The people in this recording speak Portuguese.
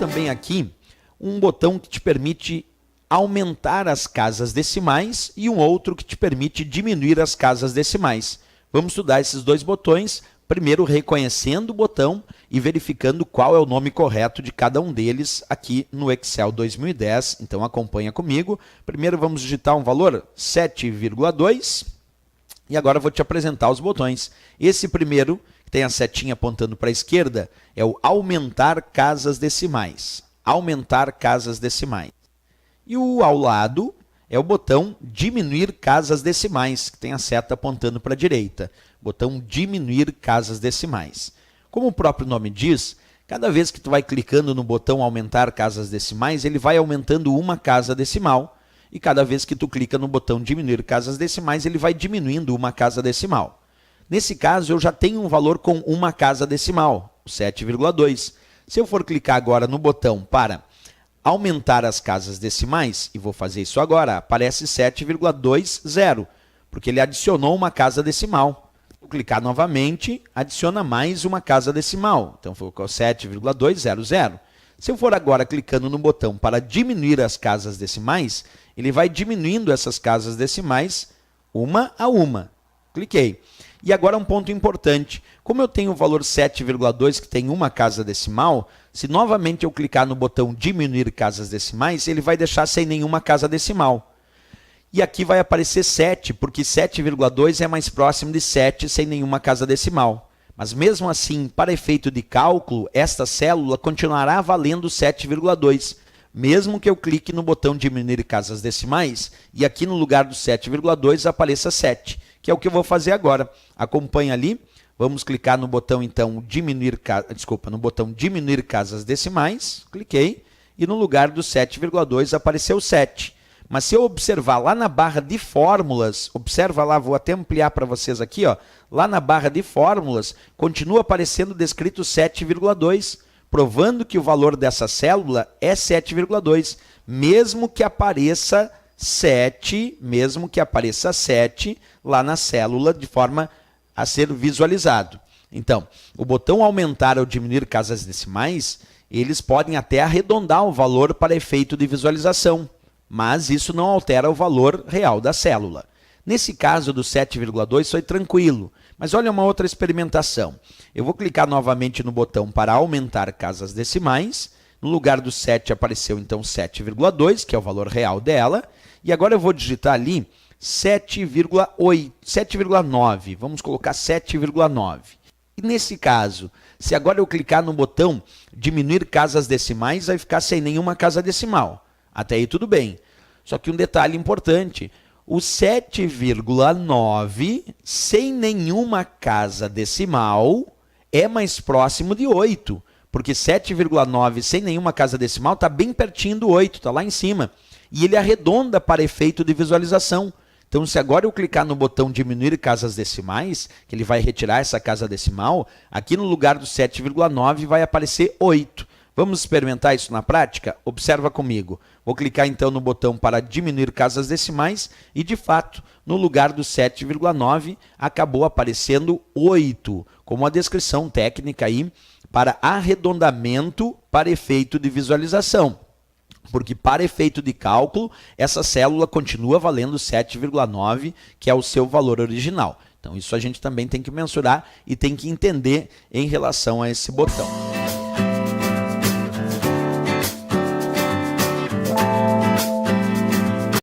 também aqui um botão que te permite aumentar as casas decimais e um outro que te permite diminuir as casas decimais. Vamos estudar esses dois botões, primeiro reconhecendo o botão e verificando qual é o nome correto de cada um deles aqui no Excel 2010. Então acompanha comigo. Primeiro vamos digitar um valor 7,2 e agora eu vou te apresentar os botões. Esse primeiro, que tem a setinha apontando para a esquerda, é o aumentar casas decimais. Aumentar casas decimais. E o ao lado é o botão diminuir casas decimais, que tem a seta apontando para a direita. Botão diminuir casas decimais. Como o próprio nome diz, cada vez que tu vai clicando no botão aumentar casas decimais, ele vai aumentando uma casa decimal. E cada vez que tu clica no botão diminuir casas decimais, ele vai diminuindo uma casa decimal. Nesse caso, eu já tenho um valor com uma casa decimal, 7,2. Se eu for clicar agora no botão para aumentar as casas decimais, e vou fazer isso agora, aparece 7,20, porque ele adicionou uma casa decimal. Vou clicar novamente, adiciona mais uma casa decimal. Então, ficou 7,200. Se eu for agora clicando no botão para diminuir as casas decimais, ele vai diminuindo essas casas decimais uma a uma. Cliquei. E agora um ponto importante. Como eu tenho o valor 7,2 que tem uma casa decimal, se novamente eu clicar no botão diminuir casas decimais, ele vai deixar sem nenhuma casa decimal. E aqui vai aparecer 7, porque 7,2 é mais próximo de 7 sem nenhuma casa decimal. Mas mesmo assim, para efeito de cálculo, esta célula continuará valendo 7,2. Mesmo que eu clique no botão diminuir casas decimais e aqui no lugar do 7,2 apareça 7, que é o que eu vou fazer agora. Acompanha ali. Vamos clicar no botão, então, no botão diminuir casas decimais. Cliquei. E no lugar do 7,2 apareceu 7. Mas se eu observar lá na barra de fórmulas, observa lá, vou até ampliar para vocês aqui, ó, lá na barra de fórmulas, continua aparecendo descrito 7,2, provando que o valor dessa célula é 7,2, mesmo que apareça 7, lá na célula de forma a ser visualizado. Então, o botão aumentar ou diminuir casas decimais, eles podem até arredondar o valor para efeito de visualização, mas isso não altera o valor real da célula. Nesse caso do 7,2 foi tranquilo, mas olha uma outra experimentação. Eu vou clicar novamente no botão para aumentar casas decimais, no lugar do 7 apareceu então 7,2, que é o valor real dela, e agora eu vou digitar ali 7,9, vamos colocar 7,9. E nesse caso, se agora eu clicar no botão diminuir casas decimais, vai ficar sem nenhuma casa decimal. Até aí tudo bem. Só que um detalhe importante, o 7,9 sem nenhuma casa decimal é mais próximo de 8, porque 7,9 sem nenhuma casa decimal está bem pertinho do 8, está lá em cima. E ele arredonda para efeito de visualização. Então, se agora eu clicar no botão diminuir casas decimais, que ele vai retirar essa casa decimal, aqui no lugar do 7,9 vai aparecer 8. Vamos experimentar isso na prática? Observa comigo. Vou clicar então no botão para diminuir casas decimais e, de fato, no lugar do 7,9 acabou aparecendo 8, como a descrição técnica aí para arredondamento para efeito de visualização. Porque para efeito de cálculo, essa célula continua valendo 7,9, que é o seu valor original. Então, isso a gente também tem que mensurar e tem que entender em relação a esse botão.